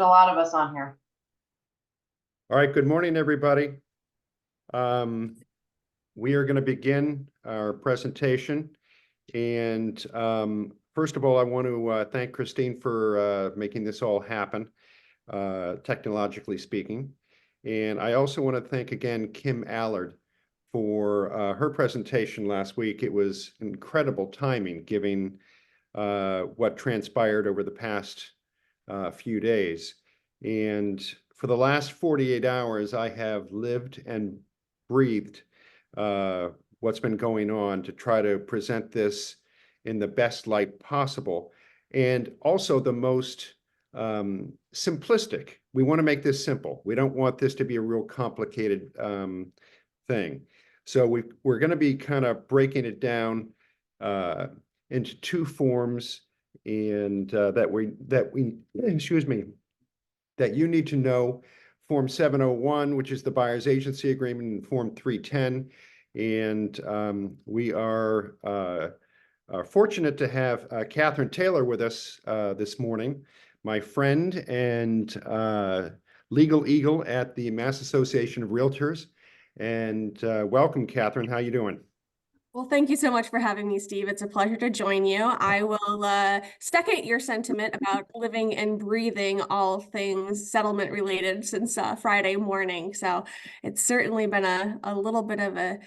A lot of us on here. All right, good morning, everybody. We are going to begin our presentation. And first of all, I want to thank Christine for making this all happen, technologically speaking. And I also want to thank again Kim Allard for her presentation last week. It was incredible timing, given what transpired over the past few days. And for the last 48 hours, I have lived and breathed what's been going on to try to present this in the best light possible, and also the most simplistic. We want to make this simple. We don't want this to be a real complicated thing. So we're going to be kind of breaking it down into two forms, and that you need to know. Form 701, which is the buyer's agency agreement, and Form 310. And we are fortunate to have Catherine Taylar with us this morning, my friend and legal eagle at the Mass Association of Realtors. And welcome, Catherine. How you doing? Well, thank you so much for having me, Steve. It's a pleasure to join you. I will second your sentiment about living and breathing all things settlement related since Friday morning. So it's certainly been a little bit of a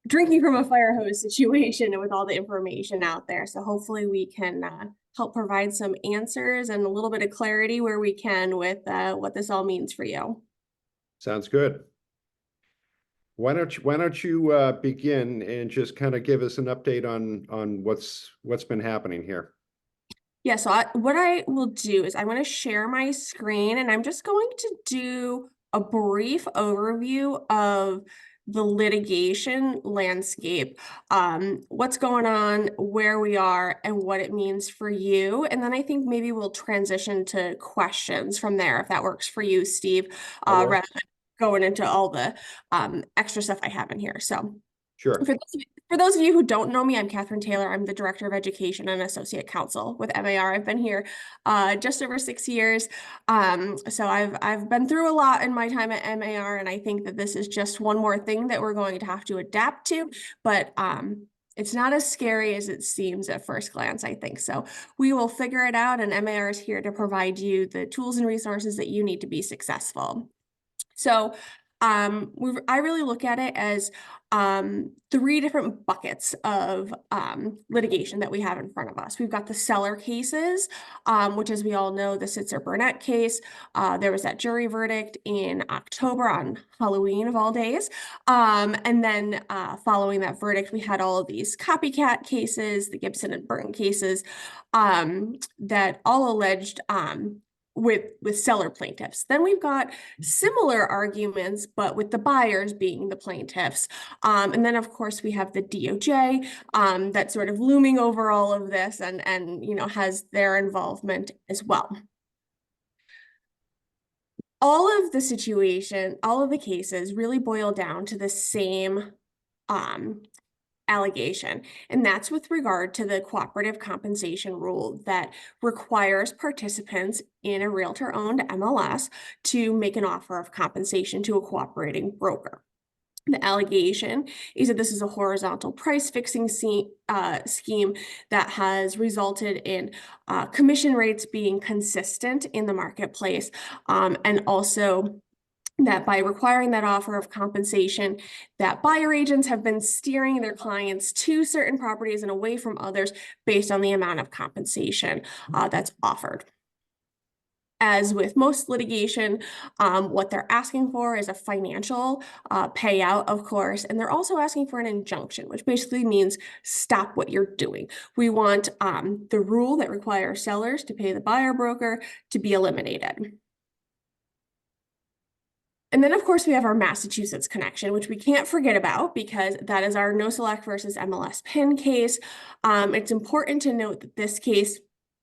drinking from a fire hose situation with all the information out there. So hopefully we can help provide some answers and a little bit of clarity where we can with what this all means for you. Sounds good. Why don't you begin and just kind of give us an update on what's been happening here? Yeah, so what I will do is I'm going to share my screen, and I'm just going to do a brief overview of the litigation landscape, what's going on, where we are, and what it means for you. And then I think maybe we'll transition to questions from there, if that works for you, Steve, rather than going into all the extra stuff I have in here. So sure. For those of you who don't know me, I'm Catherine Taylar. I'm the Director of Education and Associate Counsel with MAR. I've been here just over 6 years. So I've been through a lot in my time at MAR, and I think that this is just one more thing that we're going to have to adapt to. But it's not as scary as it seems at first glance, I think. So we will figure it out, and MAR is here to provide you the tools and resources that you need to be successful. So I really look at it as 3 different buckets of litigation that we have in front of us. We've got the seller cases, which, as we all know, the Sitzer-Burnett case. There was that jury verdict in October on Halloween of all days. And then following that verdict, we had all of these copycat cases, the Gibson and Burton cases, that all alleged with seller plaintiffs. Then we've got similar arguments, but with the buyers being the plaintiffs. And then, of course, we have the DOJ that's sort of looming over all of this and has their involvement as well. All of the situation, all of the cases really boil down to the same allegation, and that's with regard to the cooperative compensation rule that requires participants in a realtor-owned MLS to make an offer of compensation to a cooperating broker. The allegation is that this is a horizontal price fixing scheme that has resulted in commission rates being consistent in the marketplace, and also that by requiring that offer of compensation, that buyer agents have been steering their clients to certain properties and away from others based on the amount of compensation that's offered. As with most litigation, what they're asking for is a financial payout, of course, and they're also asking for an injunction, which basically means stop what you're doing. We want the rule that requires sellers to pay the buyer broker to be eliminated. And then, of course, we have our Massachusetts connection, which we can't forget about because that is our No Select versus MLS PIN case. It's important to note that this case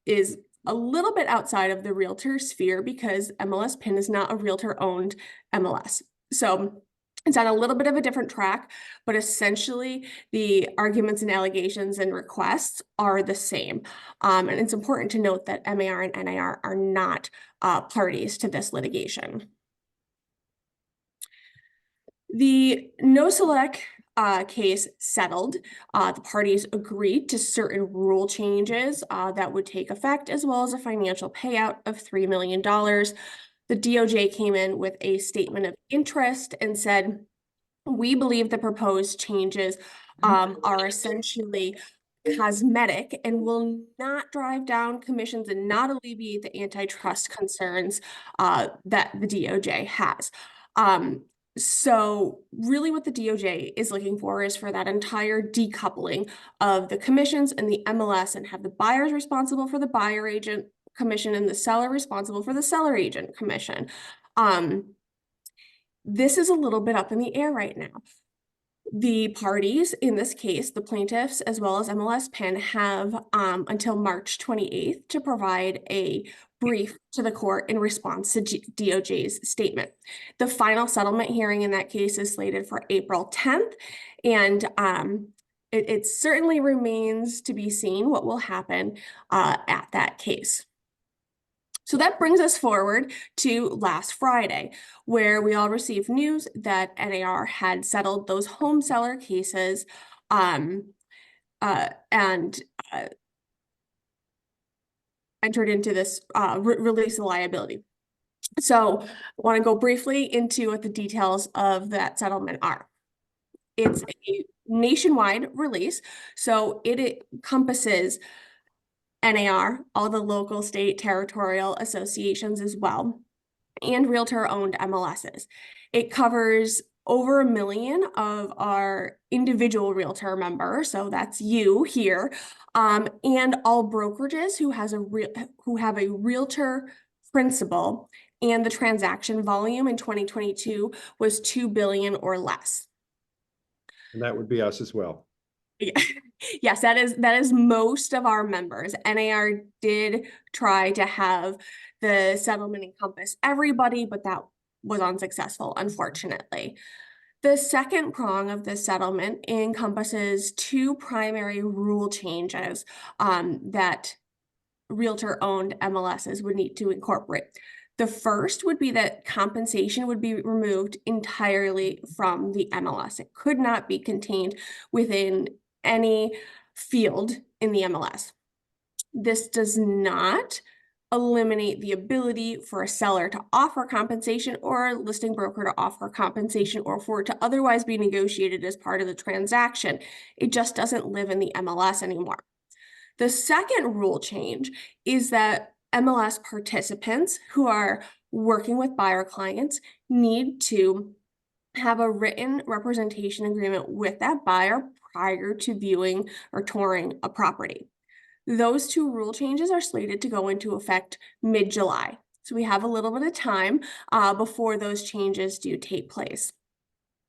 is a little bit outside of the realtor sphere because MLS PIN is not a realtor-owned MLS. So It's on a little bit of a different track, but essentially the arguments and allegations and requests are the same. And it's important to note that MAR and NAR are not parties to this litigation. The No Select case settled. The parties agreed to certain rule changes that would take effect, as well as a financial payout of $3 million. The DOJ came in with a statement of interest and said, we believe the proposed changes are essentially cosmetic and will not drive down commissions and not alleviate the antitrust concerns that the DOJ has. So really what the DOJ is looking for is for that entire decoupling of the commissions and the MLS, and have the buyers responsible for the buyer agent commission and the seller responsible for the seller agent commission. This is a little bit up in the air right now. The parties, in this case, the plaintiffs, as well as MLS Penn, have until March 28th to provide a brief to the court in response to DOJ's statement. The final settlement hearing in that case is slated for April 10th, and it certainly remains to be seen what will happen at that case. So that brings us forward to last Friday, where we all received news that NAR had settled those home seller cases and entered into this release of liability. So I want to go briefly into what the details of that settlement are. It's a nationwide release, so it encompasses NAR, all the local, state, territorial associations as well, and realtor-owned MLSs. It covers over 1 million of our individual realtor members, so that's you here, and all brokerages who have a realtor principal, and the transaction volume in 2022 was 2 billion or less. And that would be us as well. Yeah. Yes, that is most of our members. NAR did try to have the settlement encompass everybody, but that was unsuccessful, unfortunately. The second prong of this settlement encompasses 2 primary rule changes that realtor-owned MLSs would need to incorporate. The first would be that compensation would be removed entirely from the MLS. It could not be contained within any field in the MLS. This does not eliminate the ability for a seller to offer compensation or a listing broker to offer compensation, or for it to otherwise be negotiated as part of the transaction. It just doesn't live in the MLS anymore. The second rule change is that MLS participants who are working with buyer clients need to have a written representation agreement with that buyer prior to viewing or touring a property. Those 2 rule changes are slated to go into effect mid-July. So we have a little bit of time before those changes do take place.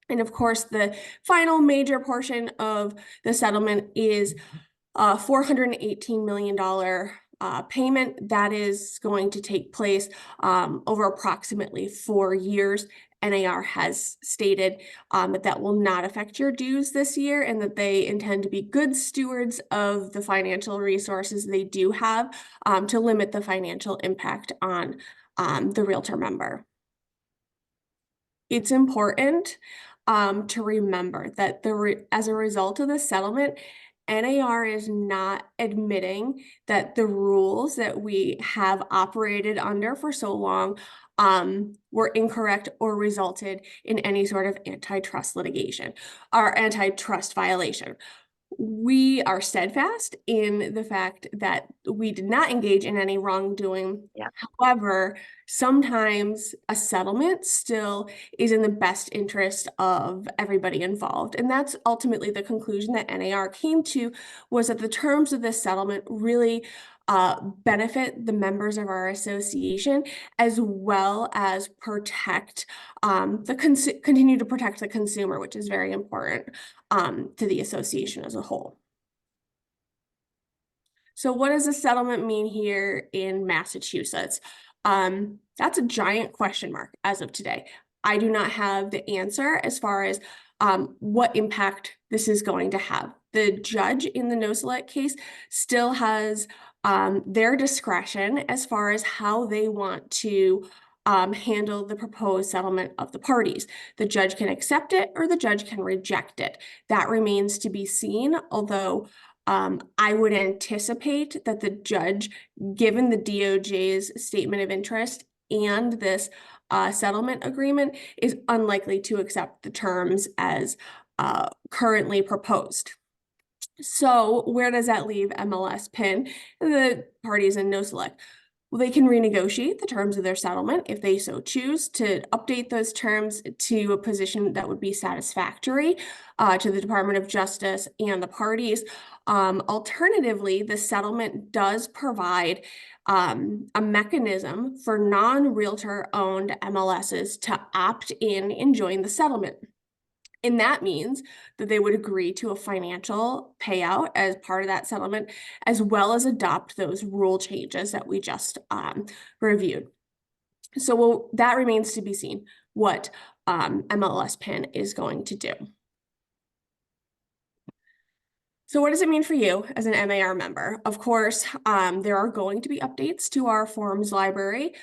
And of course, the final major portion of the settlement is $418 million payment that is going to take place over approximately 4 years. NAR has stated that will not affect your dues this year, and that they intend to be good stewards of the financial resources they do have to limit the financial impact on the realtor member. It's important to remember that as a result of the settlement, NAR is not admitting that the rules that we have operated under for so long were incorrect or resulted in any sort of antitrust litigation or antitrust violation. We are steadfast in the fact that we did not engage in any wrongdoing. Yeah. However, sometimes a settlement still is in the best interest of everybody involved. And that's ultimately the conclusion that NAR came to, was that the terms of this settlement really benefit the members of our association, as well as protect continue to protect the consumer, which is very important to the association as a whole. So what does the settlement mean here in Massachusetts? That's a giant question mark as of today. I do not have the answer as far as what impact this is going to have. The judge in the no select case still has their discretion as far as how they want to handle the proposed settlement of the parties. The judge can accept it or the judge can reject it. That remains to be seen, although I would anticipate that the judge, given the DOJ's statement of interest and this settlement agreement, is unlikely to accept the terms as currently proposed. So where does that leave MLS PIN and the parties in no select? Well, they can renegotiate the terms of their settlement if they so choose to update those terms to a position that would be satisfactory to the Department of Justice and the parties. Alternatively, the settlement does provide a mechanism for non-realtor owned MLSs to opt in and join the settlement. And that means that they would agree to a financial payout as part of that settlement, as well as adopt those rule changes that we just reviewed. So that remains to be seen what MLS PIN is going to do. So what does it mean for you as an MAR member? Of course, there are going to be updates to our forms library.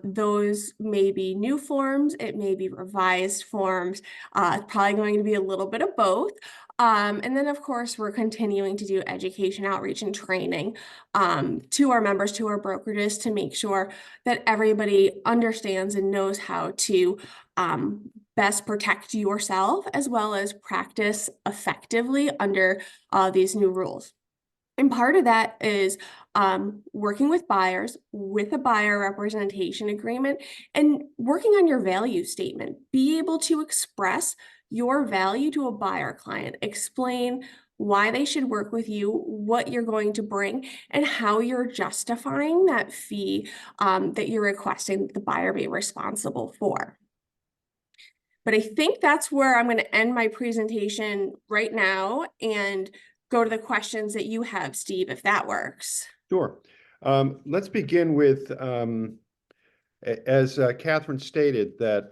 Those may be new forms, it may be revised forms, it's probably going to be a little bit of both. And then, of course, we're continuing to do education, outreach, and training to our members, to our brokerages, to make sure that everybody understands and knows how to best protect yourself as well as practice effectively under these new rules. And part of that is working with buyers with a buyer representation agreement and working on your value statement. Be able to express your value to a buyer client, explain why they should work with you, what you're going to bring, and how you're justifying that fee that you're requesting the buyer be responsible for. But I think that's where I'm going to end my presentation right now and go to the questions that you have, Steve, if that works. Sure. Let's begin with, as Catherine stated, that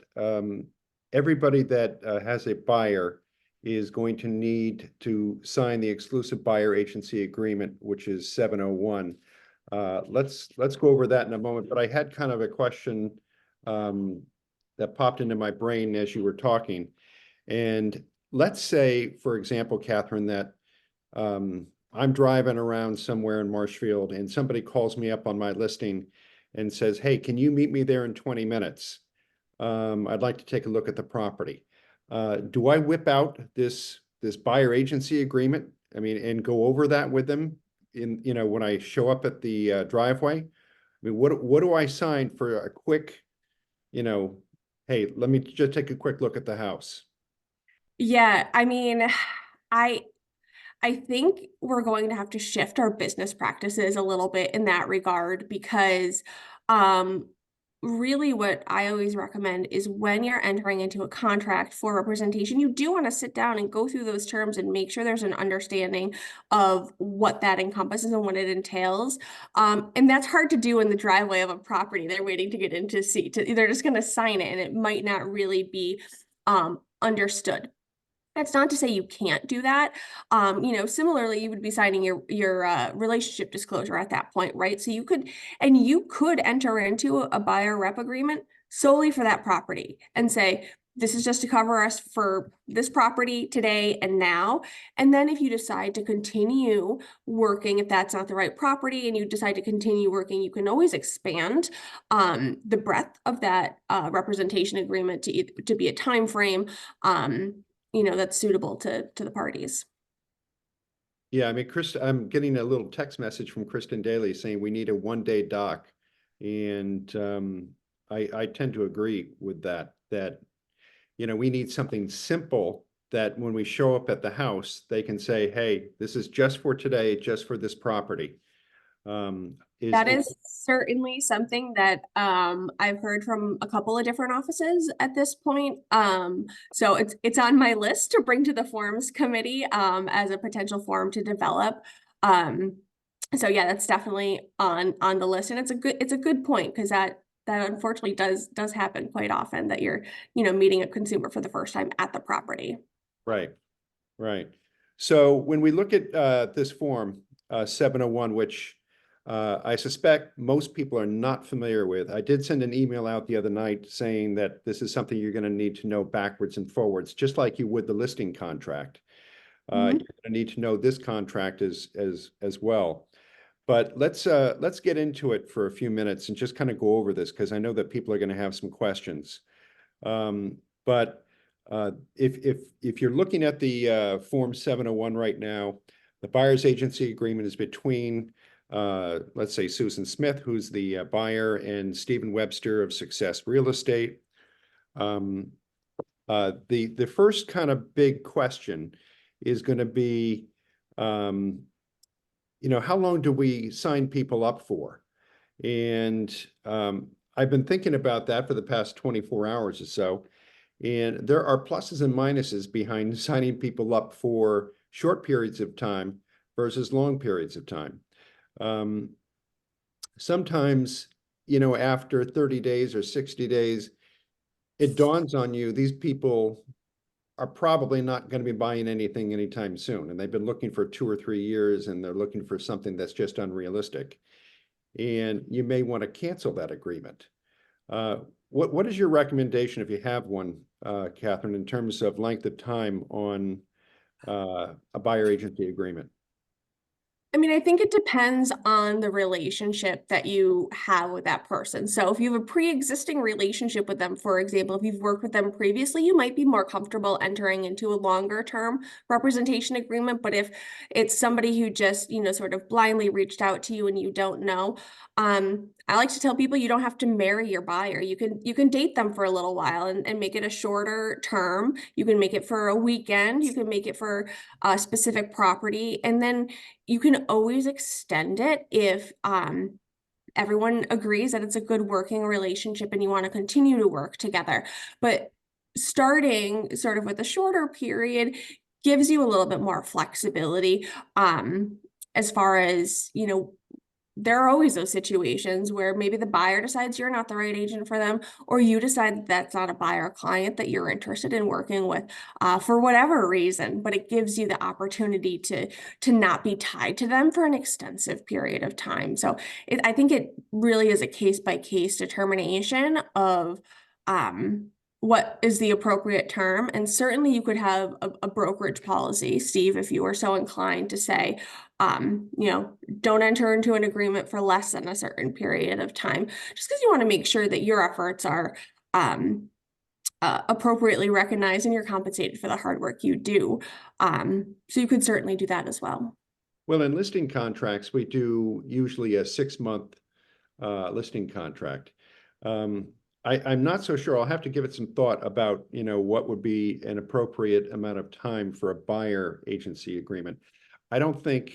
everybody that has a buyer is going to need to sign the exclusive buyer agency agreement, which is 701. Let's go over that in a moment, but I had kind of a question that popped into my brain as you were talking. And let's say, for example, Catherine, that I'm driving around somewhere in Marshfield and somebody calls me up on my listing and says, hey, can you meet me there in 20 minutes? I'd like to take a look at the property. Do I whip out this buyer agency agreement? I mean, and go over that with them when I show up at the driveway? I mean, what do I sign for a quick, hey, let me just take a quick look at the house? Yeah, I mean, I think we're going to have to shift our business practices a little bit in that regard because really what I always recommend is when you're entering into a contract for representation, you do want to sit down and go through those terms and make sure there's an understanding of what that encompasses and what it entails. And that's hard to do in the driveway of a property. They're waiting to get into seat. They're just going to sign it and it might not really be understood. That's not to say you can't do that. Similarly, you would be signing your relationship disclosure at that point, right? So you could enter into a buyer rep agreement solely for that property and say, this is just to cover us for this property today and now. And then if you decide to continue working, if that's not the right property and you decide to continue working, you can always expand the breadth of that representation agreement to be a time frame that's suitable to the parties. Yeah, I mean, I'm getting a little text message from Kristen Daly saying we need a one-day doc. And I tend to agree with that we need something simple that when we show up at the house, they can say, hey, this is just for today, just for this property. That is certainly something that I've heard from a couple of different offices at this point. So it's on my list to bring to the forms committee as a potential form to develop. So yeah, that's definitely on the list, and it's a good point because that that unfortunately does happen quite often, that you're, meeting a consumer for the first time at the property. Right, right. So when we look at this form, 701, which I suspect most people are not familiar with. I did send an email out the other night saying that this is something you're going to need to know backwards and forwards, just like you would the listing contract. You're going to need to know this contract as well. But let's get into it for a few minutes and just kind of go over this, because I know that people are going to have some questions. But if you're looking at the Form 701 right now, the buyer's agency agreement is between, let's say, Susan Smith, who's the buyer, and Stephen Webster of Success Real Estate. The first kind of big question is going to be, how long do we sign people up for? And I've been thinking about that for the past 24 hours or so. And there are pluses and minuses behind signing people up for short periods of time versus long periods of time. Sometimes, after 30 days or 60 days, it dawns on you, these people are probably not going to be buying anything anytime soon. And they've been looking for 2 or 3 years, and they're looking for something that's just unrealistic. And you may want to cancel that agreement. What is your recommendation, if you have one, Catherine, in terms of length of time on a buyer agency agreement? I mean, I think it depends on the relationship that you have with that person. So if you have a pre-existing relationship with them, for example, if you've worked with them previously, you might be more comfortable entering into a longer term representation agreement. But if it's somebody who just, sort of blindly reached out to you and you don't know, I like to tell people you don't have to marry your buyer. You can date them for a little while and make it a shorter term. You can make it for a weekend. You can make it for a specific property. And then you can always extend it if everyone agrees that it's a good working relationship and you want to continue to work together. But starting sort of with a shorter period gives you a little bit more flexibility, as far as, there are always those situations where maybe the buyer decides you're not the right agent for them, or you decide that that's not a buyer client that you're interested in working with, for whatever reason. But it gives you the opportunity to not be tied to them for an extensive period of time. So I think it really is a case by case determination of what is the appropriate term. And certainly you could have a brokerage policy, Steve, if you were so inclined to say, don't enter into an agreement for less than a certain period of time, just because you want to make sure that your efforts are appropriately recognized and you're compensated for the hard work you do. So you could certainly do that as well. Well, in listing contracts, we do usually a 6-month listing contract. I'm not so sure. I'll have to give it some thought about, what would be an appropriate amount of time for a buyer agency agreement. I don't think,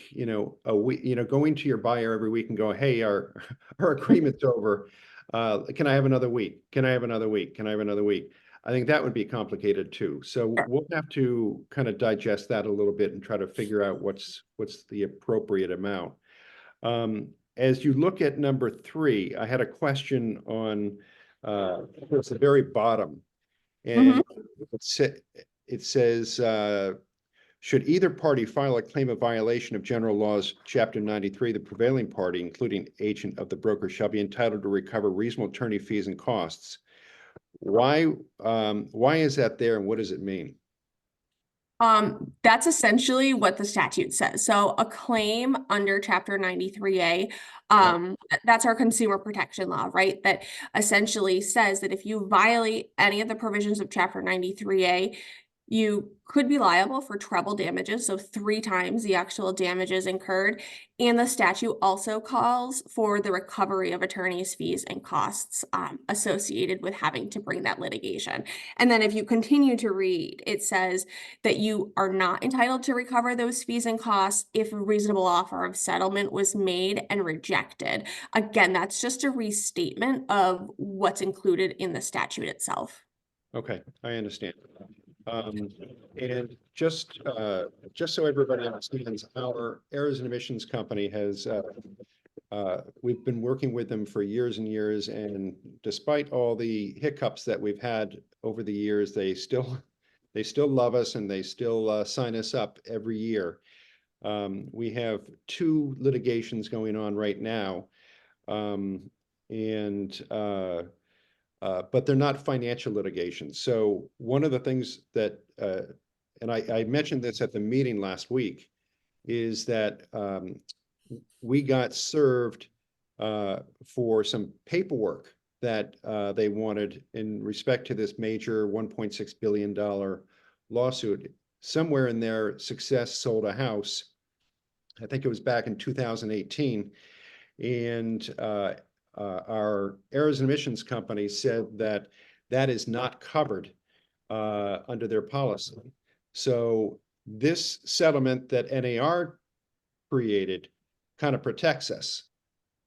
a week, going to your buyer every week and go, hey, our agreement's over. Can I have another week? Can I have another week? Can I have another week? I think that would be complicated too. So we'll have to kind of digest that a little bit and try to figure out what's the appropriate amount. As you look at number 3, I had a question on it's the very bottom, and it says, should either party file a claim of violation of general laws, chapter 93, the prevailing party, including agent of the broker, shall be entitled to recover reasonable attorney fees and costs. Why is that there, and what does it mean? That's essentially what the statute says. So a claim under chapter 93A, that's our consumer protection law, right? That essentially says that if you violate any of the provisions of chapter 93A, you could be liable for treble damages, so 3 times the actual damages incurred. And the statute also calls for the recovery of attorney's fees and costs associated with having to bring that litigation. And then if you continue to read, it says that you are not entitled to recover those fees and costs if a reasonable offer of settlement was made and rejected. Again, that's just a restatement of what's included in the statute itself. Okay, I understand. And just so everybody understands, our Errors and Omissions Company has we've been working with them for years and years, and despite all the hiccups that we've had over the years, they still love us and they still sign us up every year. We have 2 litigations going on right now, um, and but they're not financial litigations. So one of the things that, and I mentioned this at the meeting last week, is that we got served for some paperwork that they wanted in respect to this major $1.6 billion lawsuit. Somewhere in there, Success sold a house. I think it was back in 2018. And our errors and omissions company said that that is not covered under their policy. So this settlement that NAR created kind of protects us.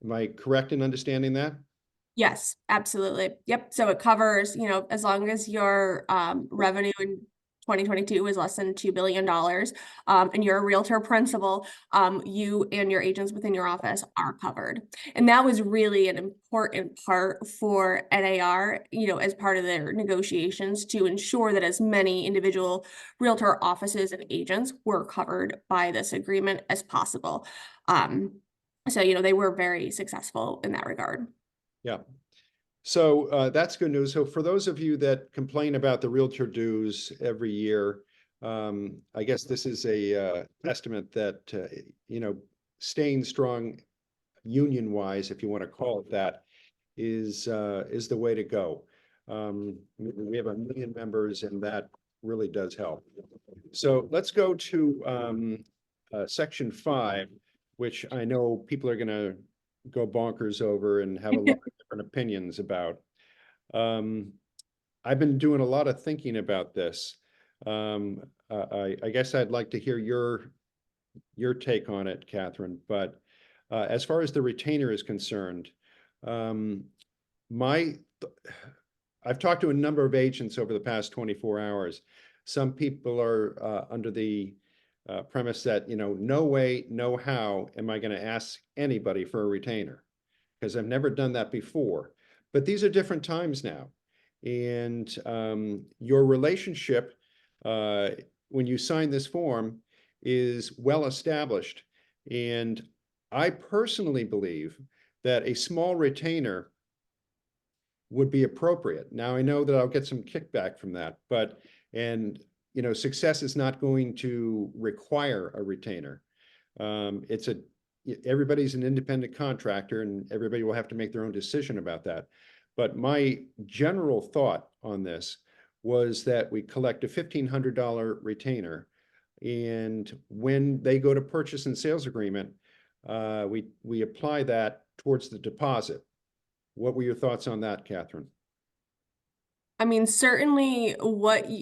Am I correct in understanding that? Yes, absolutely. Yep. So it covers, as long as your revenue in 2022 is less than $2 billion, and you're a realtor principal, you and your agents within your office are covered. And that was really an important part for NAR, as part of their negotiations to ensure that as many individual realtor offices and agents were covered by this agreement as possible. So, they were very successful in that regard. Yeah. So that's good news. So for those of you that complain about the realtor dues every year, I guess this is a testament that, staying strong union-wise, if you want to call it that, is the way to go. We have 1 million members, and that really does help. So let's go to section 5, which I know people are going to go bonkers over and have a lot of different opinions about. I've been doing a lot of thinking about this. I guess I'd like to hear your take on it, Catherine. But as far as the retainer is concerned, I've talked to a number of agents over the past 24 hours. Some people are under the premise that, no way, no how am I going to ask anybody for a retainer, because I've never done that before. But these are different times now. And your relationship, when you sign this form, is well established. And I personally believe that a small retainer would be appropriate. Now, I know that I'll get some kickback from that, but, Success is not going to require a retainer. Everybody's an independent contractor, and everybody will have to make their own decision about that. But my general thought on this was that we collect a $1,500 retainer, and when they go to purchase and sales agreement, we apply that towards the deposit. What were your thoughts on that, Catherine? I mean, certainly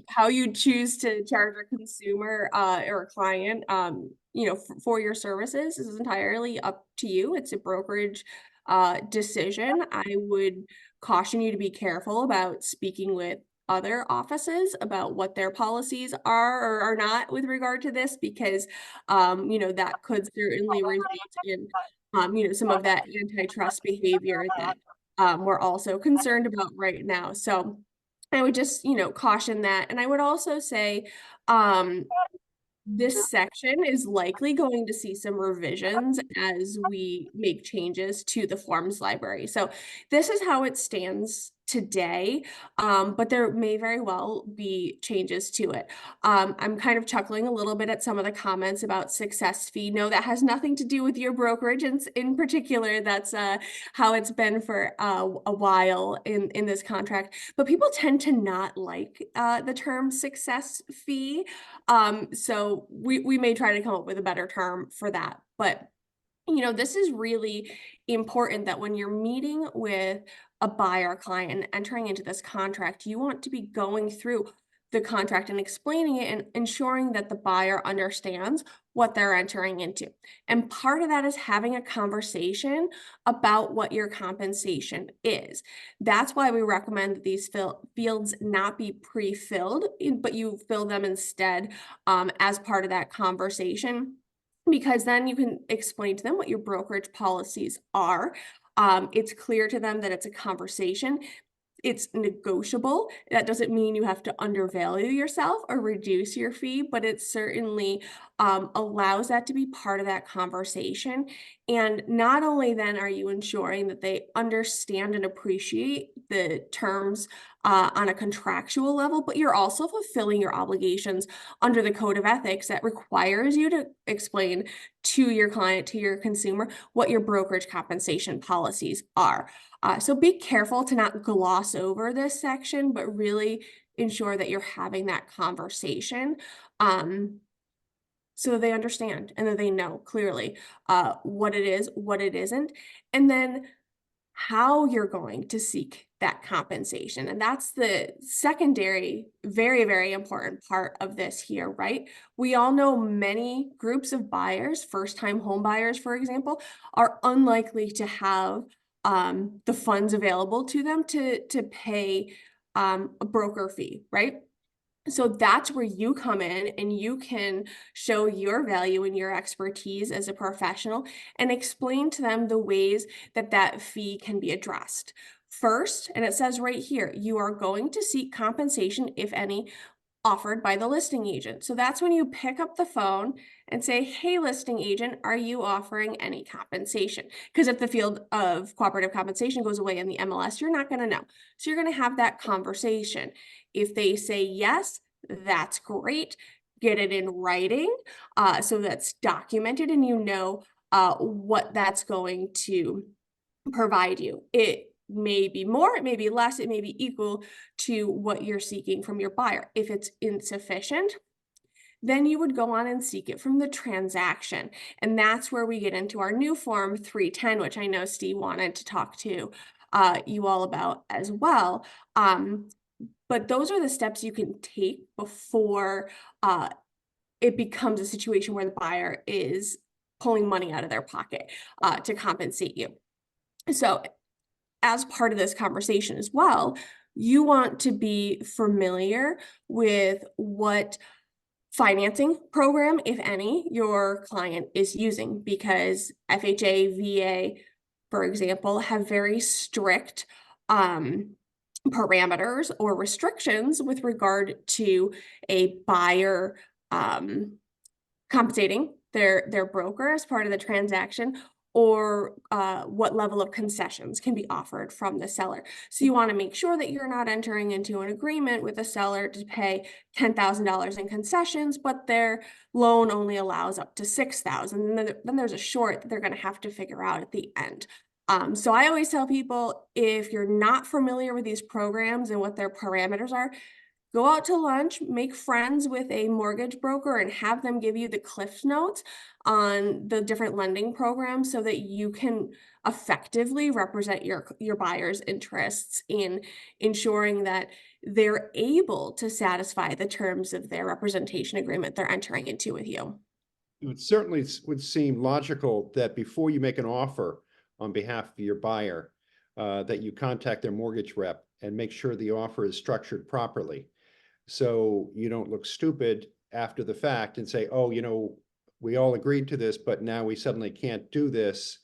how you choose to charge a consumer or a client, for your services is entirely up to you. It's a brokerage decision. I would caution you to be careful about speaking with other offices about what their policies are or are not with regard to this, because, that could certainly result in, some of that antitrust behavior that we're also concerned about right now. So I would just, caution that. And I would also say, this section is likely going to see some revisions as we make changes to the forms library. So this is how it stands today, but there may very well be changes to it. I'm kind of chuckling a little bit at some of the comments about success fee. No, that has nothing to do with your brokerage in particular. That's how it's been for a while in this contract. But people tend to not like the term success fee. So we may try to come up with a better term for that. But, this is really important that when you're meeting with a buyer client and entering into this contract, you want to be going through the contract and explaining it and ensuring that the buyer understands what they're entering into. And part of that is having a conversation about what your compensation is. That's why we recommend that these fields not be pre-filled, but you fill them instead as part of that conversation. because then you can explain to them what your brokerage policies are. It's clear to them that it's a conversation. It's negotiable. That doesn't mean you have to undervalue yourself or reduce your fee, but it certainly allows that to be part of that conversation. And not only then are you ensuring that they understand and appreciate the terms on a contractual level, but you're also fulfilling your obligations under the code of ethics that requires you to explain to your client, to your consumer, what your brokerage compensation policies are. So be careful to not gloss over this section, but really ensure that you're having that conversation so that they understand and that they know clearly what it is, what it isn't, and then how you're going to seek that compensation. And that's the secondary, very, very important part of this here, right? We all know many groups of buyers, first-time home buyers, for example, are unlikely to have the funds available to them to pay a broker fee, right? So that's where you come in and you can show your value and your expertise as a professional and explain to them the ways that that fee can be addressed. First, and it says right here, you are going to seek compensation, if any, offered by the listing agent. So that's when you pick up the phone and say, hey, listing agent, are you offering any compensation? Because if the field of cooperative compensation goes away in the MLS, you're not going to know. So you're going to have that conversation. If they say yes, that's great. Get it in writing so that's documented and you know what that's going to provide you. It may be more, it may be less, it may be equal to what you're seeking from your buyer. If it's insufficient, then you would go on and seek it from the transaction. And that's where we get into our new form 310, which I know Steve wanted to talk to you all about as well. But those are the steps you can take before it becomes a situation where the buyer is pulling money out of their pocket to compensate you. So as part of this conversation as well, you want to be familiar with what financing program, if any, your client is using, because FHA, VA, for example, have very strict parameters or restrictions with regard to a buyer compensating their broker as part of the transaction, or what level of concessions can be offered from the seller. So you want to make sure that you're not entering into an agreement with the seller to pay $10,000 in concessions, but their loan only allows up to $6,000. Then there's a short that they're going to have to figure out at the end. So I always tell people, if you're not familiar with these programs and what their parameters are, go out to lunch, make friends with a mortgage broker and have them give you the Cliff Notes on the different lending programs so that you can effectively represent your buyer's interests in ensuring that they're able to satisfy the terms of their representation agreement they're entering into with you. It would certainly would seem logical that before you make an offer on behalf of your buyer, that you contact their mortgage rep and make sure the offer is structured properly. So you don't look stupid after the fact and say, oh, we all agreed to this, but now we suddenly can't do this.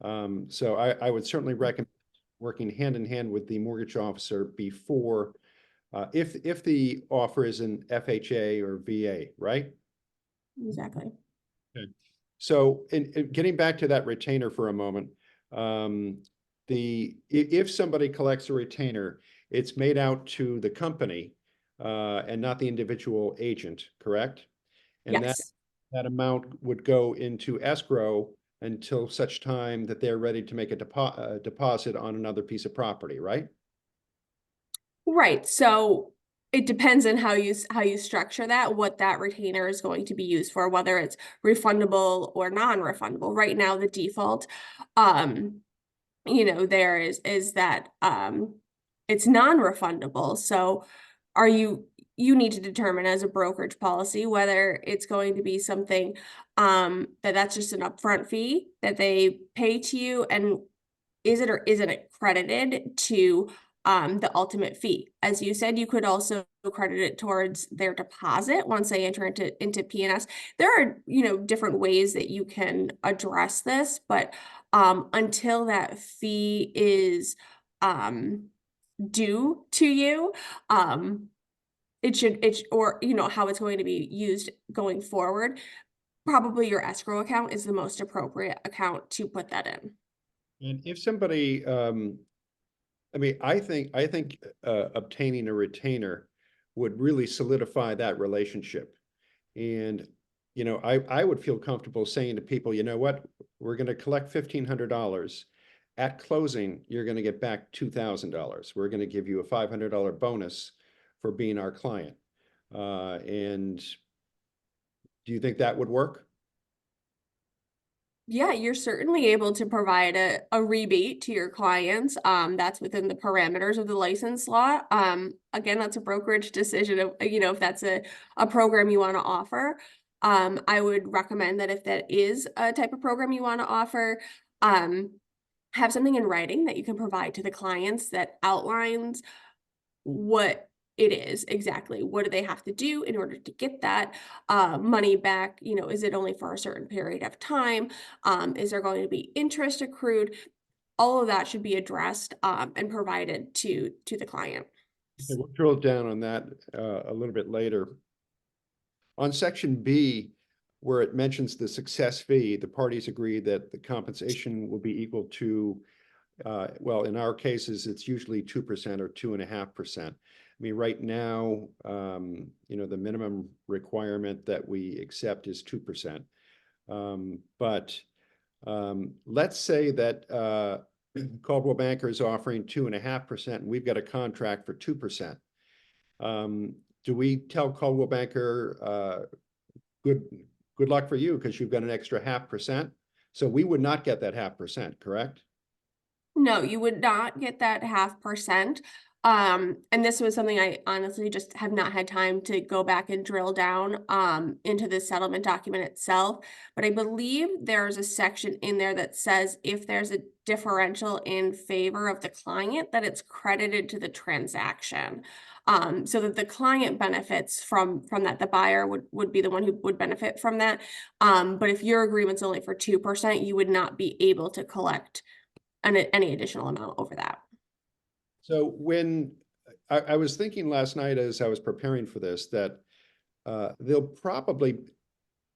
So I would certainly recommend working hand in hand with the mortgage officer before, if the offer is an FHA or VA, right? Exactly. Okay. So in getting back to that retainer for a moment, if somebody collects a retainer, it's made out to the company and not the individual agent, correct? And Yes. that amount would go into escrow until such time that they're ready to make a deposit on another piece of property, right? Right. So it depends on how you structure that, what that retainer is going to be used for, whether it's refundable or non-refundable. Right now, the default, there is that it's non-refundable. So you need to determine as a brokerage policy whether it's going to be something that's just an upfront fee that they pay to you, and is it or isn't it credited to the ultimate fee. As you said, you could also credit it towards their deposit once they enter into P&S. There are, different ways that you can address this, but until that fee is due to you, or how it's going to be used going forward, probably your escrow account is the most appropriate account to put that in. And if somebody, I mean, I think obtaining a retainer would really solidify that relationship. And, I would feel comfortable saying to people, you know what, we're going to collect $1,500. At closing, you're going to get back $2,000. We're going to give you a $500 bonus for being our client. And do you think that would work? Yeah, you're certainly able to provide a rebate to your clients. That's within the parameters of the license law. Again, that's a brokerage decision of, if that's a program you want to offer. I would recommend that if that is a type of program you want to offer, have something in writing that you can provide to the clients that outlines what it is exactly. What do they have to do in order to get that money back? Is it only for a certain period of time? Is there going to be interest accrued? All of that should be addressed and provided to the client. Okay, we'll drill down on that a little bit later. On section B, where it mentions the success fee, the parties agree that the compensation will be equal to, well, in our cases, it's usually 2% or 2.5%. I mean, right now, the minimum requirement that we accept is 2%. But let's say that Coldwell Banker is offering 2.5%, and we've got a contract for 2%. Do we tell Coldwell Banker, good luck for you because you've got an extra 0.5%? So we would not get that 0.5%, correct? No, you would not get that 0.5%. And this was something I honestly just have not had time to go back and drill down into the settlement document itself. But I believe there's a section in there that says if there's a differential in favor of the client, that it's credited to the transaction. So that the client benefits from that. The buyer would be the one who would benefit from that. But if your agreement's only for 2%, you would not be able to collect any additional amount over that. So when I was thinking last night as I was preparing for this, that there'll probably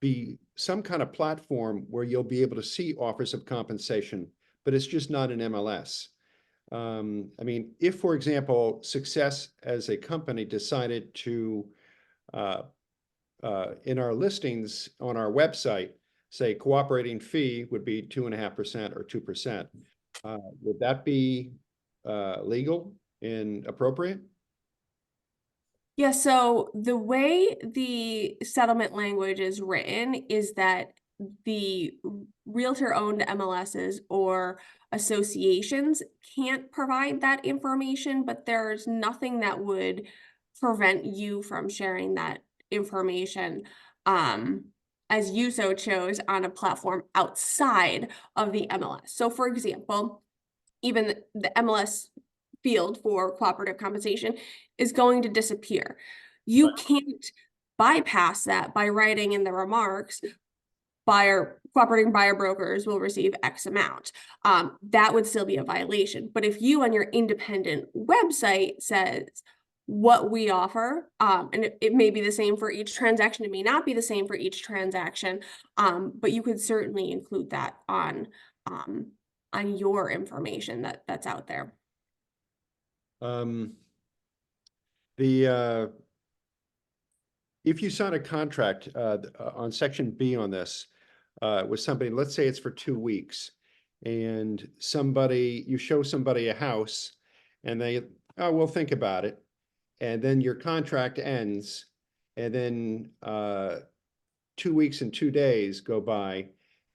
be some kind of platform where you'll be able to see offers of compensation, but it's just not an MLS. I mean, if, for example, Success as a company decided to, in our listings on our website, say cooperating fee would be 2.5% or 2%, would that be legal and appropriate? Yeah, so the way the settlement language is written is that the realtor-owned MLSs or associations can't provide that information, but there's nothing that would prevent you from sharing that information as you so chose on a platform outside of the MLS. So for example, even the MLS field for cooperative compensation is going to disappear. You can't bypass that by writing in the remarks, cooperating buyer brokers will receive X amount. That would still be a violation. But if you on your independent website says what we offer, and it may be the same for each transaction, it may not be the same for each transaction, but you could certainly include that on your information that's out there. If you sign a contract on section B on this with somebody, let's say it's for 2 weeks, and you show somebody a house, and they, oh, we'll think about it, and then your contract ends, and then 2 weeks and 2 days go by,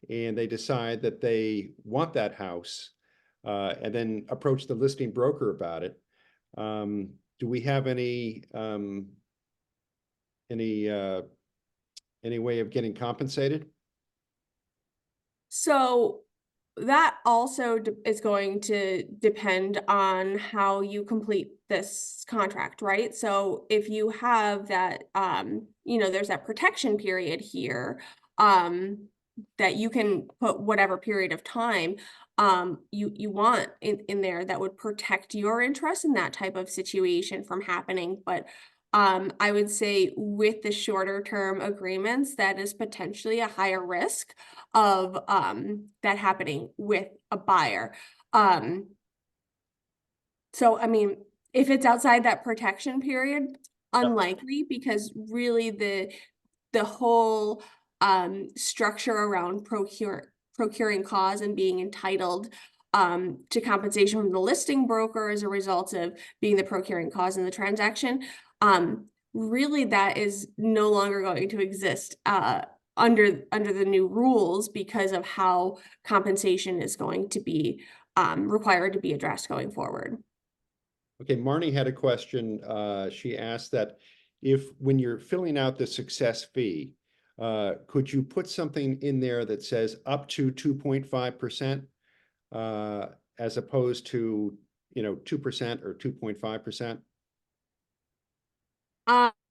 and they decide that they want that house, and then approach the listing broker about it. Do we have any way of getting compensated? So that also is going to depend on how you complete this contract, right? So if you have that, you know, there's that protection period here, that you can put whatever period of time, you want in there that would protect your interest in that type of situation from happening. But I would say with the shorter term agreements, that is potentially a higher risk of that happening with a buyer. So I mean, if it's outside that protection period, Yep. unlikely, because really the whole structure around procuring cause and being entitled to compensation from the listing broker as a result of being the procuring cause in the transaction, really that is no longer going to exist under the new rules because of how compensation is going to be required to be addressed going forward. Okay, Marnie had a question. She asked that if, when you're filling out the success fee, could you put something in there that says up to 2.5%, as opposed to, 2% or 2.5%?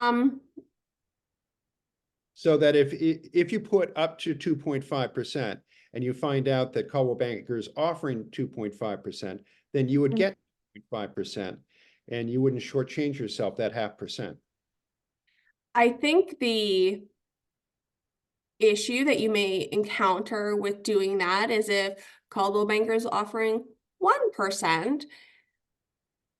Um, So that if you put up to 2.5% and you find out that Coldwell Banker is offering 2.5%, then you would get 5%, and you wouldn't shortchange yourself that 0.5%. I think the issue that you may encounter with doing that is if Coldwell Banker is offering 1%,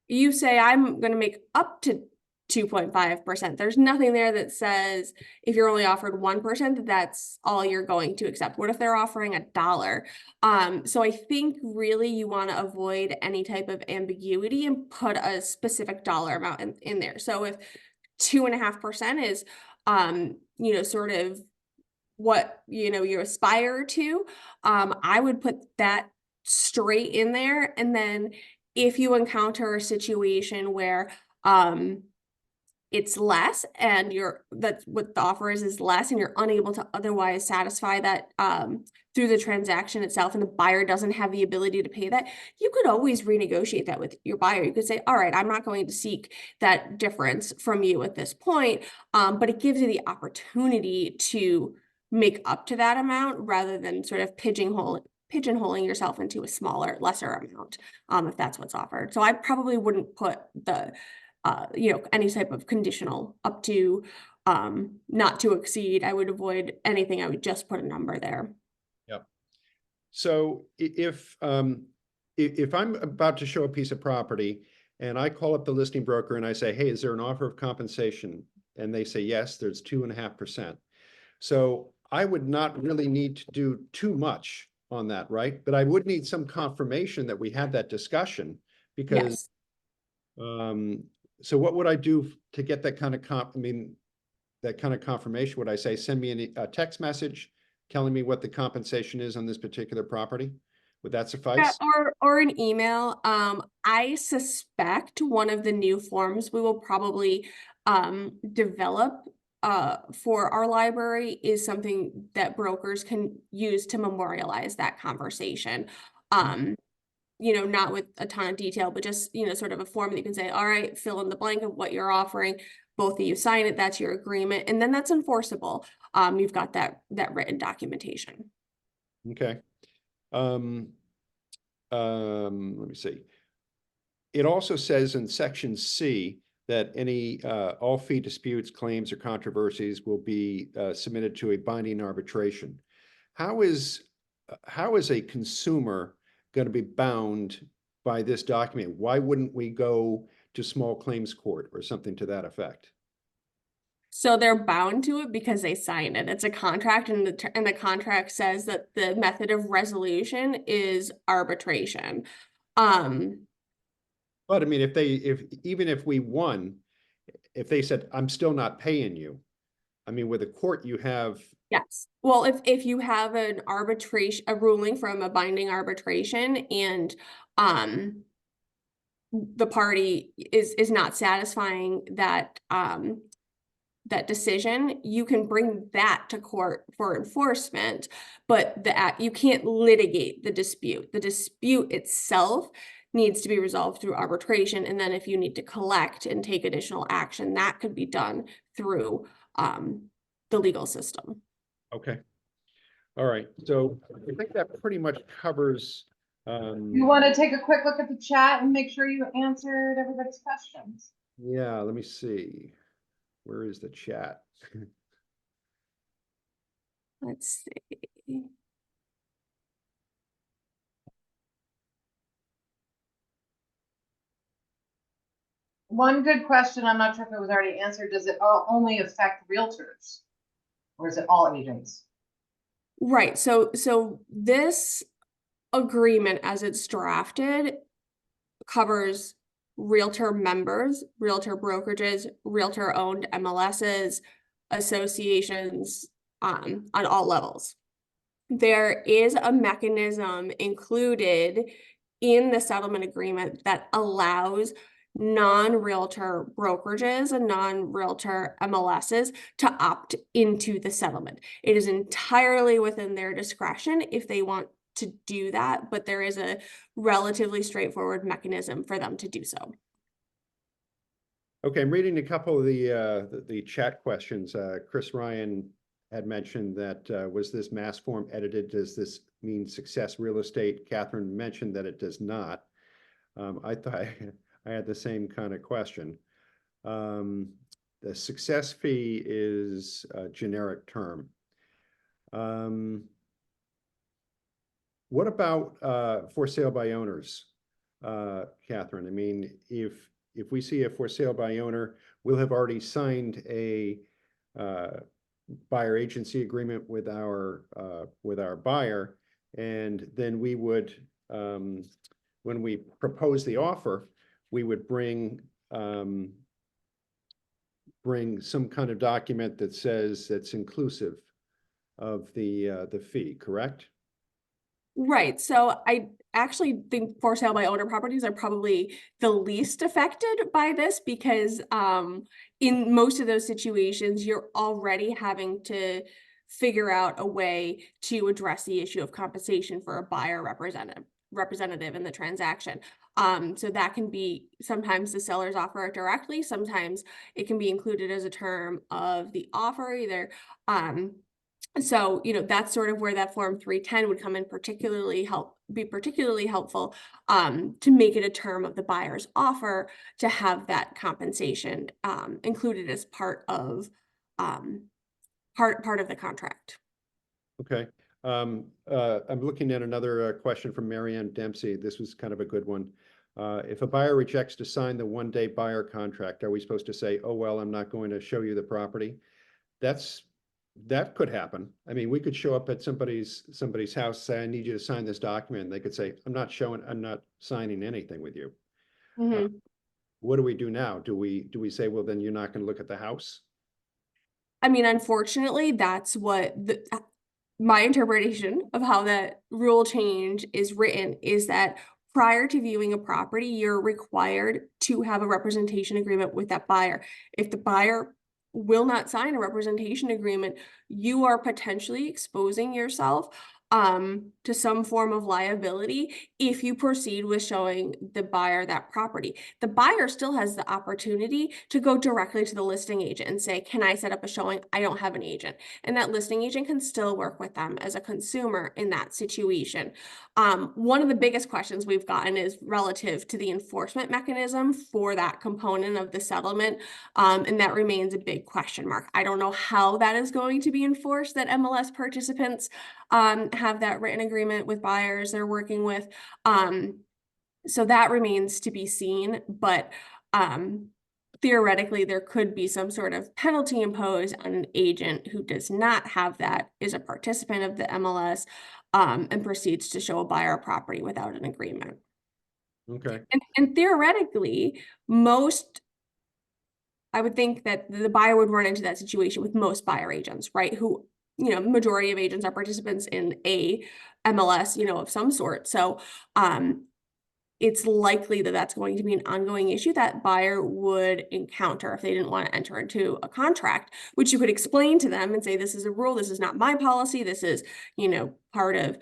you say I'm going to make up to 2.5%. There's nothing there that says if you're only offered 1%, that's all you're going to accept. What if they're offering $1? So I think really you want to avoid any type of ambiguity and put a specific dollar amount in there. So if 2.5% is, sort of what, you aspire to, I would put that straight in there. And then if you encounter a situation where, it's less and that's what the offer is less and you're unable to otherwise satisfy that through the transaction itself, and the buyer doesn't have the ability to pay that, you could always renegotiate that with your buyer. You could say, all right, I'm not going to seek that difference from you at this point, but it gives you the opportunity to make up to that amount rather than sort of pigeonholing yourself into a smaller, lesser amount, if that's what's offered. So I probably wouldn't put the any type of conditional up to, not to exceed. I would avoid anything. I would just put a number there. Yep. So if I'm about to show a piece of property and I call up the listing broker and I say, hey, is there an offer of compensation? And they say, yes, there's 2.5%. So I would not really need to do too much on that, right? But I would need some confirmation that we had that discussion, because Yes. so what would I do to get that kind of that kind of confirmation? Would I say, send me a text message telling me what the compensation is on this particular property? Would that Yeah, suffice? or an email. I suspect one of the new forms we will probably develop for our library is something that brokers can use to memorialize that conversation. Not with a ton of detail, but just, sort of a form that you can say, all right, fill in the blank of what you're offering. Both of you sign it, that's your agreement, and then that's enforceable. You've got that written documentation. Okay. Let me see. It also says in section C that any all fee disputes, claims, or controversies will be submitted to a binding arbitration. How is a consumer going to be bound by this document? Why wouldn't we go to small claims court or something to that effect? So they're bound to it because they signed it. It's a contract, and the contract says that the method of resolution is arbitration. Um, But I mean, if even if we won, if they said, I'm still not paying you, I mean, with a court, you have. yes. Well, if you have a ruling from a binding arbitration, and the party is not satisfying that that decision, you can bring that to court for enforcement, but you can't litigate the dispute. The dispute itself needs to be resolved through arbitration. And then if you need to collect and take additional action, that could be done through the legal system. Okay. All right. So I think that pretty much covers. You want to take a quick look at the chat and make sure you answered everybody's questions? Yeah, let me see. Where is the chat? Let's see. One good question, I'm not sure if it was already answered, does it only affect realtors? Or is it all agents? Right. So this agreement as it's drafted covers realtor members, realtor brokerages, realtor owned MLSs, associations, on all levels. There is a mechanism included in the settlement agreement that allows non-realtor brokerages and non-realtor MLSs to opt into the settlement. It is entirely within their discretion if they want to do that, but there is a relatively straightforward mechanism for them to do so. Okay, I'm reading a couple of the chat questions. Chris Ryan had mentioned that was this mass form edited? Does this mean Success Real Estate? Catherine mentioned that it does not. I thought I had the same kind of question. The success fee is a generic term. What about for sale by owners, Catherine? I mean, if we see a for sale by owner, we'll have already signed a buyer agency agreement with our buyer, and then we would, when we propose the offer, we would bring some kind of document that says that's inclusive of the fee, correct? Right. So I actually think for sale by owner properties are probably the least affected by this because in most of those situations, you're already having to figure out a way to address the issue of compensation for a buyer representative in the transaction. So that can be sometimes the sellers offer it directly, sometimes it can be included as a term of the offer, either so, that's sort of where that Form 310 would come in be particularly helpful to make it a term of the buyer's offer to have that compensation included as part of part of the contract. Okay. I'm looking at another question from Marianne Dempsey. This was kind of a good one. If a buyer rejects to sign the one-day buyer contract, are we supposed to say, oh, well, I'm not going to show you the property? That could happen. I mean, we could show up at somebody's house, say, I need you to sign this document. And they could say, I'm not signing anything with you. Mm-hmm. What do we do now? Do we say, well, then you're not going to look at the house? I mean, unfortunately, that's what my interpretation of how that rule change is written is that prior to viewing a property, you're required to have a representation agreement with that buyer. If the buyer will not sign a representation agreement, you are potentially exposing yourself to some form of liability if you proceed with showing the buyer that property. The buyer still has the opportunity to go directly to the listing agent and say, can I set up a showing? I don't have an agent. And that listing agent can still work with them as a consumer in that situation. One of the biggest questions we've gotten is relative to the enforcement mechanism for that component of the settlement. And that remains a big question mark. I don't know how that is going to be enforced, that MLS participants have that written agreement with buyers they're working with. So that remains to be seen, but theoretically, there could be some sort of penalty imposed on an agent who does not have that, is a participant of the MLS, and proceeds to show a buyer a property without an agreement. Okay. And theoretically, I would think that the buyer would run into that situation with most buyer agents, right? Who, the majority of agents are participants in a MLS, of some sort. So it's likely that that's going to be an ongoing issue that buyer would encounter if they didn't want to enter into a contract, which you could explain to them and say, this is a rule, this is not my policy, this is, part of,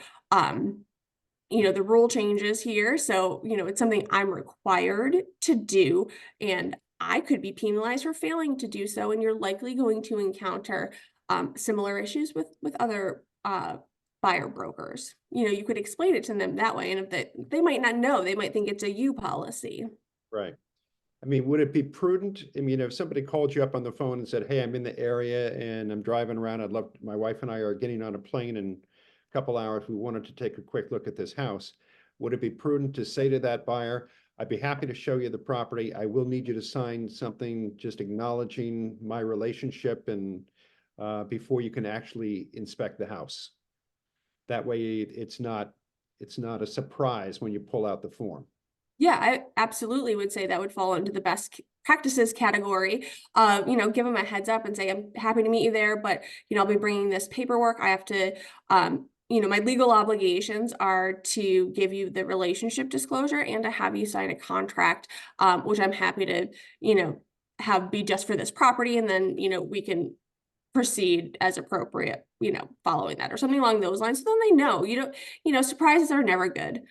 the rule changes here. So, it's something I'm required to do, and I could be penalized for failing to do so. And you're likely going to encounter similar issues with other buyer brokers. You could explain it to them that way, and if they might not know, they might think it's a you policy. Right. I mean, would it be prudent? I mean, if somebody called you up on the phone and said, hey, I'm in the area and I'm driving around, my wife and I are getting on a plane in a couple hours. We wanted to take a quick look at this house. Would it be prudent to say to that buyer, I'd be happy to show you the property. I will need you to sign something just acknowledging my relationship and before you can actually inspect the house. That way it's not a surprise when you pull out the form. Yeah, I absolutely would say that would fall into the best practices category. Give them a heads up and say, I'm happy to meet you there, but, I'll be bringing this paperwork. I have to, my legal obligations are to give you the relationship disclosure and to have you sign a contract, which I'm happy to, have be just for this property. And then, we can proceed as appropriate, following that or something along those lines. So then they know, surprises are never good.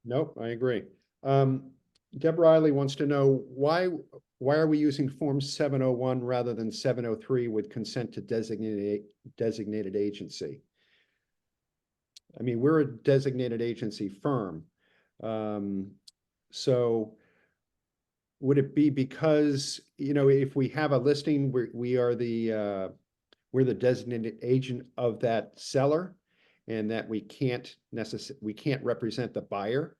Nope, I agree. Deborah Eiley wants to know why are we using Form 701 rather than 703 with consent to designated agency? I mean, we're a designated agency firm. So would it be because, if we have a listing, we're the designated agent of that seller and that we can't represent the buyer?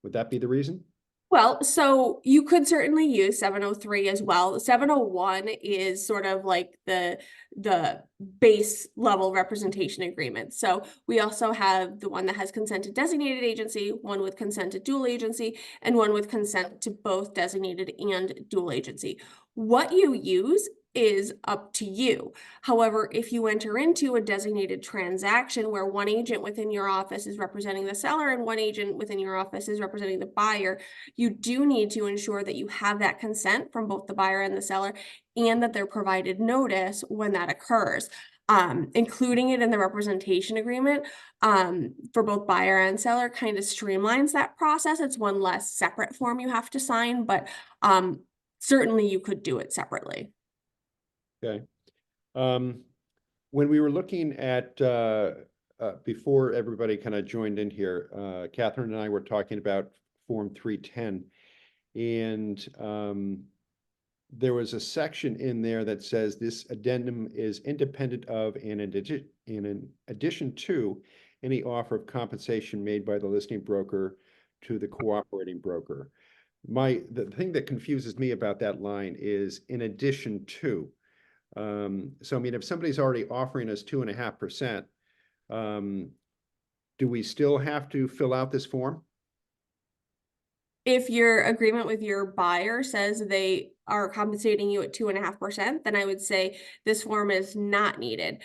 Would that be the reason? Well, so you could certainly use 703 as well. 701 is sort of like the base level representation agreement. So we also have the one that has consent to designated agency, one with consent to dual agency, and one with consent to both designated and dual agency. What you use is up to you. However, if you enter into a designated transaction where one agent within your office is representing the seller and one agent within your office is representing the buyer, you do need to ensure that you have that consent from both the buyer and the seller, and that they're provided notice when that occurs. Including it in the representation agreement for both buyer and seller kind of streamlines that process. It's one less separate form you have to sign, but certainly you could do it separately. Okay. When we were looking at, before everybody kind of joined in here, Catherine and I were talking about Form 310. And there was a section in there that says this addendum is independent of and in addition to any offer of compensation made by the listing broker to the cooperating broker. The thing that confuses me about that line is in addition to. So I mean, if somebody's already offering us 2.5%, do we still have to fill out this form? If your agreement with your buyer says they are compensating you at 2.5%, then I would say this form is not needed.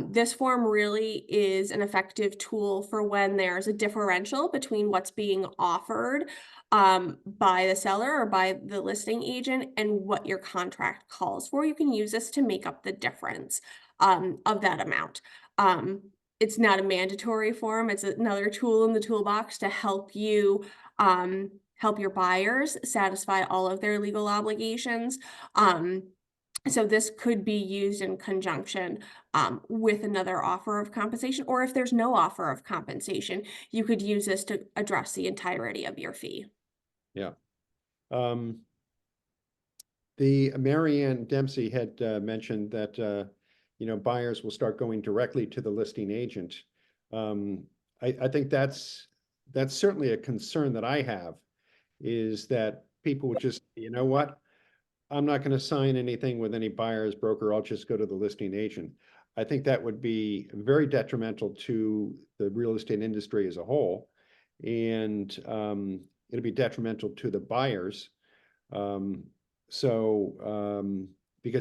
This form really is an effective tool for when there's a differential between what's being offered by the seller or by the listing agent and what your contract calls for. You can use this to make up the difference of that amount. It's not a mandatory form. It's another tool in the toolbox to help you help your buyers satisfy all of their legal obligations. So this could be used in conjunction with another offer of compensation, or if there's no offer of compensation, you could use this to address the entirety of your fee. Yeah. The Marianne Dempsey had mentioned that buyers will start going directly to the listing agent. I think that's certainly a concern that I have, is that people would just, you know what, I'm not going to sign anything with any buyer's broker. I'll just go to the listing agent. I think that would be very detrimental to the real estate industry as a whole. And it'll be detrimental to the buyers. Because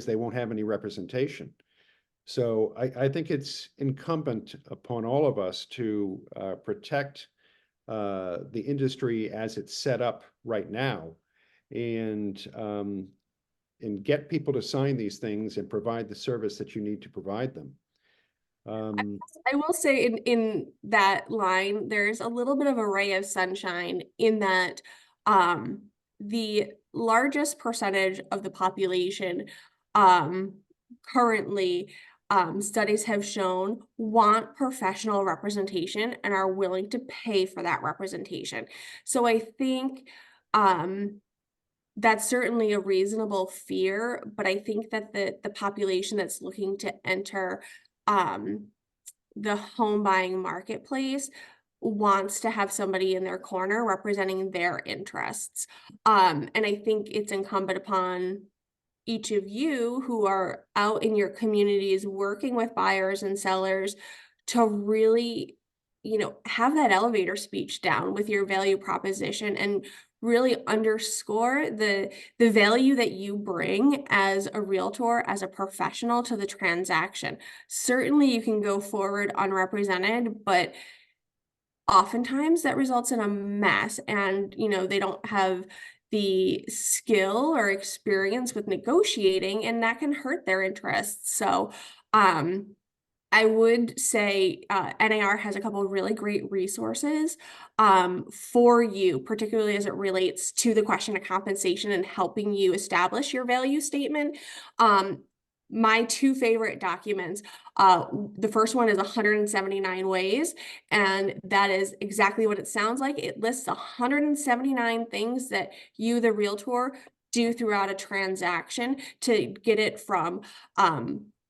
they won't have any representation. So I think it's incumbent upon all of us to protect the industry as it's set up right now, and get people to sign these things and provide the service that you need to provide them. I will say in that line, there's a little bit of a ray of sunshine in that the largest percentage of the population currently, studies have shown, want professional representation and are willing to pay for that representation. So I think that's certainly a reasonable fear, but I think that the population that's looking to enter the home buying marketplace wants to have somebody in their corner representing their interests. And I think it's incumbent upon each of you who are out in your communities working with buyers and sellers to really, have that elevator speech down with your value proposition and really underscore the value that you bring as a realtor, as a professional to the transaction. Certainly you can go forward unrepresented, but oftentimes that results in a mess, and they don't have the skill or experience with negotiating, and that can hurt their interests. So I would say NAR has a couple of really great resources for you, particularly as it relates to the question of compensation and helping you establish your value statement. My two favorite documents, the first one is 179 ways, and that is exactly what it sounds like. It lists 179 things that you, the realtor, do throughout a transaction to get it from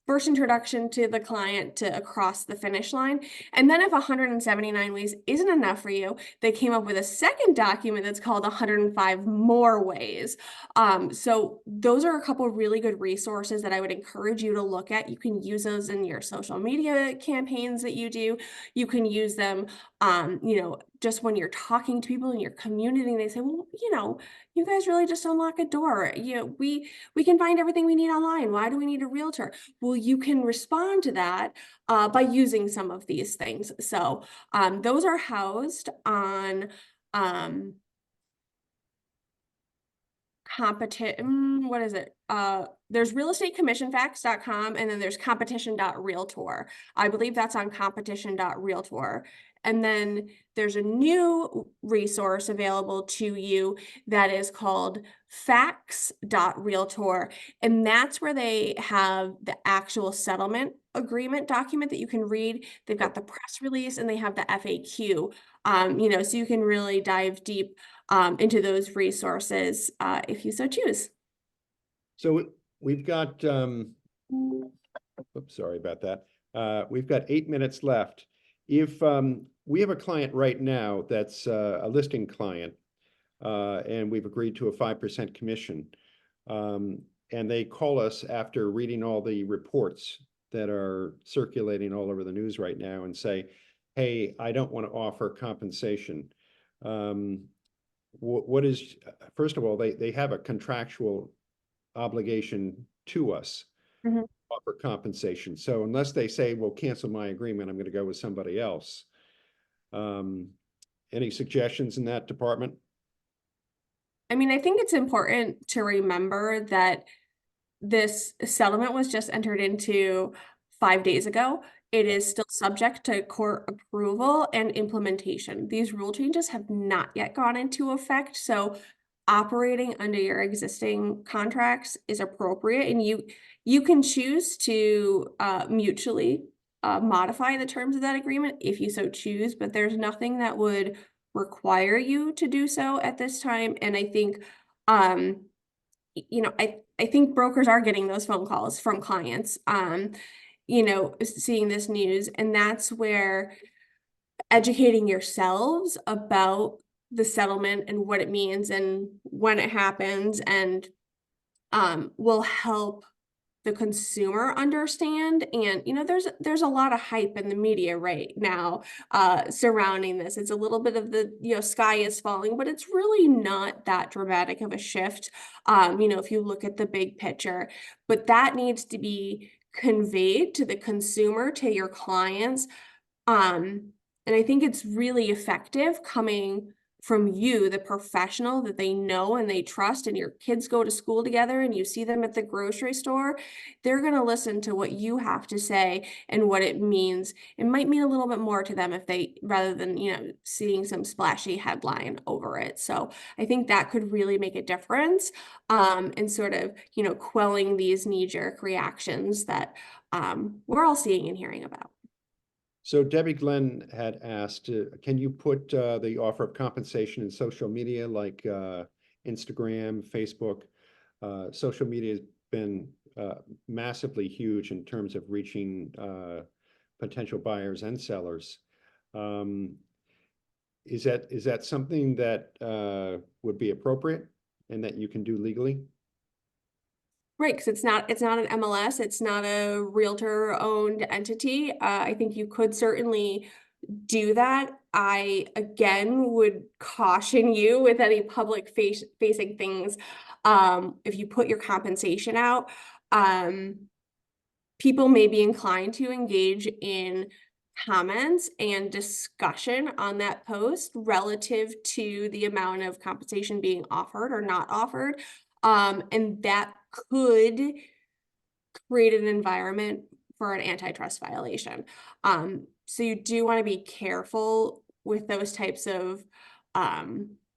first introduction to the client to across the finish line. And then if 179 ways isn't enough for you, they came up with a second document that's called 105 more ways. So those are a couple of really good resources that I would encourage you to look at. You can use those in your social media campaigns that you do. You can use them, just when you're talking to people in your community and they say, well, you guys really just unlock a door. We can find everything we need online. Why do we need a realtor? Well, you can respond to that by using some of these things. So those are housed on what is it? There's realestatecommissionfacts.com, and then there's competition.realtor. I believe that's on competition.realtor. And then there's a new resource available to you that is called facts.realtor. And that's where they have the actual settlement agreement document that you can read. They've got the press release and they have the FAQ, so you can really dive deep into those resources if you so choose. So we've got, oops, sorry about that. We've got 8 minutes left. If we have a client right now that's a listing client, and we've agreed to a 5% commission, and they call us after reading all the reports that are circulating all over the news right now and say, hey, I don't want to offer compensation. What is, first of all, they have a contractual obligation to us, offer compensation. So unless they say, well, cancel my agreement, I'm going to go with somebody else. Any suggestions in that department? I mean, I think it's important to remember that this settlement was just entered into 5 days ago. It is still subject to court approval and implementation. These rule changes have not yet gone into effect. So operating under your existing contracts is appropriate, and you can choose to mutually modify the terms of that agreement if you so choose, but there's nothing that would require you to do so at this time. And I think I think brokers are getting those phone calls from clients, seeing this news, and that's where educating yourselves about the settlement and what it means and when it happens, and will help the consumer understand. And there's a lot of hype in the media right now surrounding this. It's a little bit of the sky is falling, but it's really not that dramatic of a shift if you look at the big picture. But that needs to be conveyed to the consumer, to your clients, And I think it's really effective coming from you, the professional that they know and they trust, and your kids go to school together and you see them at the grocery store. They're going to listen to what you have to say and what it means. It might mean a little bit more to them if they, rather than, seeing some splashy headline over it. So I think that could really make a difference, in sort of, quelling these knee-jerk reactions that we're all seeing and hearing about. So Debbie Glenn had asked, can you put the offer of compensation in social media like Instagram, Facebook? Social media has been massively huge in terms of reaching potential buyers and sellers. Is that something that would be appropriate and that you can do legally? Right, because it's not an MLS, it's not a realtor-owned entity. I think you could certainly do that. I, again, would caution you with any public facing things. If you put your compensation out, people may be inclined to engage in comments and discussion on that post relative to the amount of compensation being offered or not offered. And that could create an environment for an antitrust violation. So you do want to be careful with those types of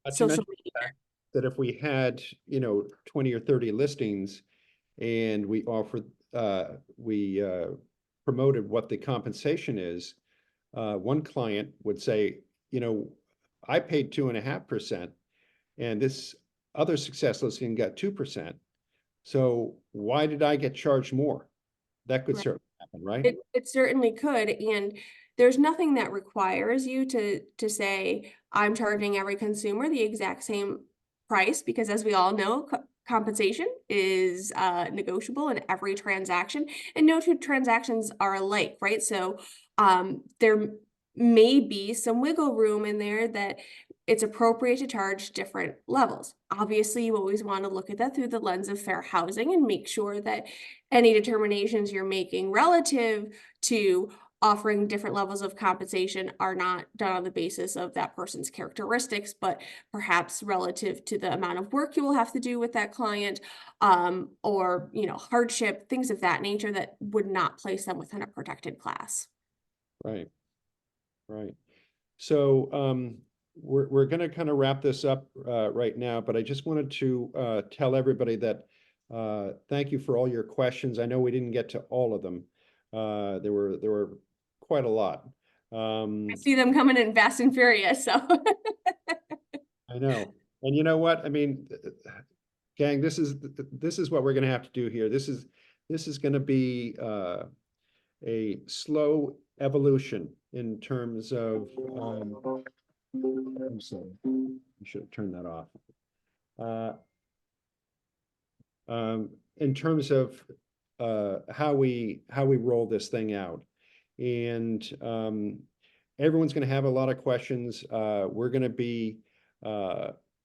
social media. That if we had, 20 or 30 listings and we offered, we promoted what the compensation is, one client would say, I paid 2.5%, and this other success listing got 2%. So why did I get charged more? That could Right. certainly happen, right? It certainly could, and there's nothing that requires you to say, I'm charging every consumer the exact same price, because as we all know, compensation is negotiable in every transaction, and no two transactions are alike, right? So there may be some wiggle room in there that it's appropriate to charge different levels. Obviously, you always want to look at that through the lens of fair housing and make sure that any determinations you're making relative to offering different levels of compensation are not done on the basis of that person's characteristics, but perhaps relative to the amount of work you will have to do with that client, or hardship, things of that nature that would not place them within a protected class. Right. Right. So we're going to kind of wrap this up right now, but I just wanted to tell everybody that thank you for all your questions. I know we didn't get to all of them. There were quite a lot. I see them coming in fast and furious, so. I know. And you know what? I mean, gang, this is what we're going to have to do here. This is going to be a slow evolution in terms of I'm sorry, I should have turned that off. In terms of how we roll this thing out, and everyone's going to have a lot of questions. We're going to be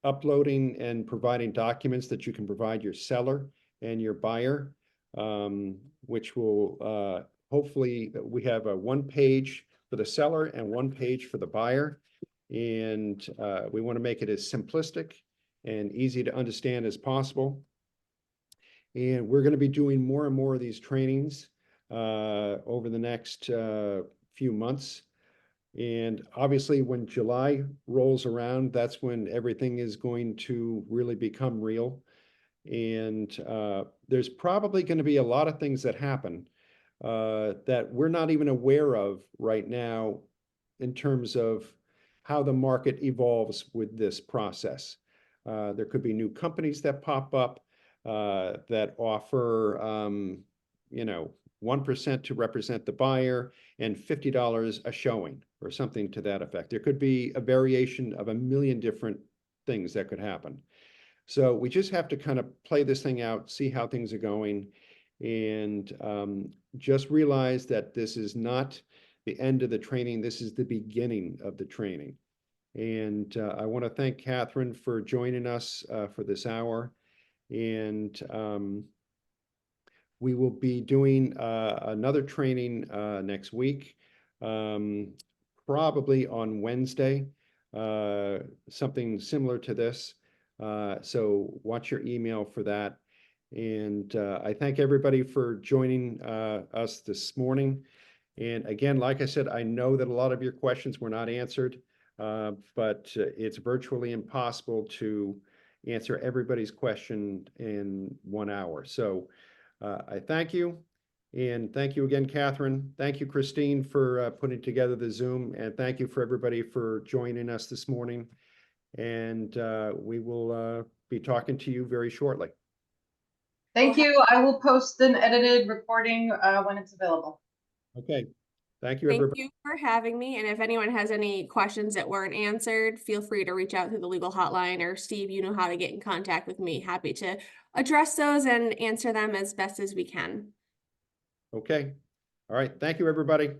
uploading and providing documents that you can provide your seller and your buyer, which will hopefully we have a 1 page for the seller and 1 page for the buyer. And we want to make it as simplistic and easy to understand as possible. And we're going to be doing more and more of these trainings over the next few months. And obviously, when July rolls around, that's when everything is going to really become real. And there's probably going to be a lot of things that happen that we're not even aware of right now in terms of how the market evolves with this process. There could be new companies that pop up that offer, 1% to represent the buyer and $50 a showing or something to that effect. There could be a variation of a million different things that could happen. So we just have to kind of play this thing out, see how things are going, and just realize that this is not the end of the training. This is the beginning of the training. And I want to thank Catherine for joining us for this hour. And we will be doing another training next week, probably on Wednesday, something similar to this. So watch your email for that. And I thank everybody for joining us this morning. And again, like I said, I know that a lot of your questions were not answered, but it's virtually impossible to answer everybody's question in 1 hour. So I thank you. And thank you again, Catherine. Thank you, Christine, for putting together the Zoom. And thank you for everybody for joining us this morning. And we will be talking to you very shortly. Thank you. I will post an edited recording when it's available. Okay. Thank you, Thank everybody. you for having me. And if anyone has any questions that weren't answered, feel free to reach out to the legal hotline, or Steve, you know how to get in contact with me. Happy to address those and answer them as best as we can. Okay. All right. Thank you, everybody.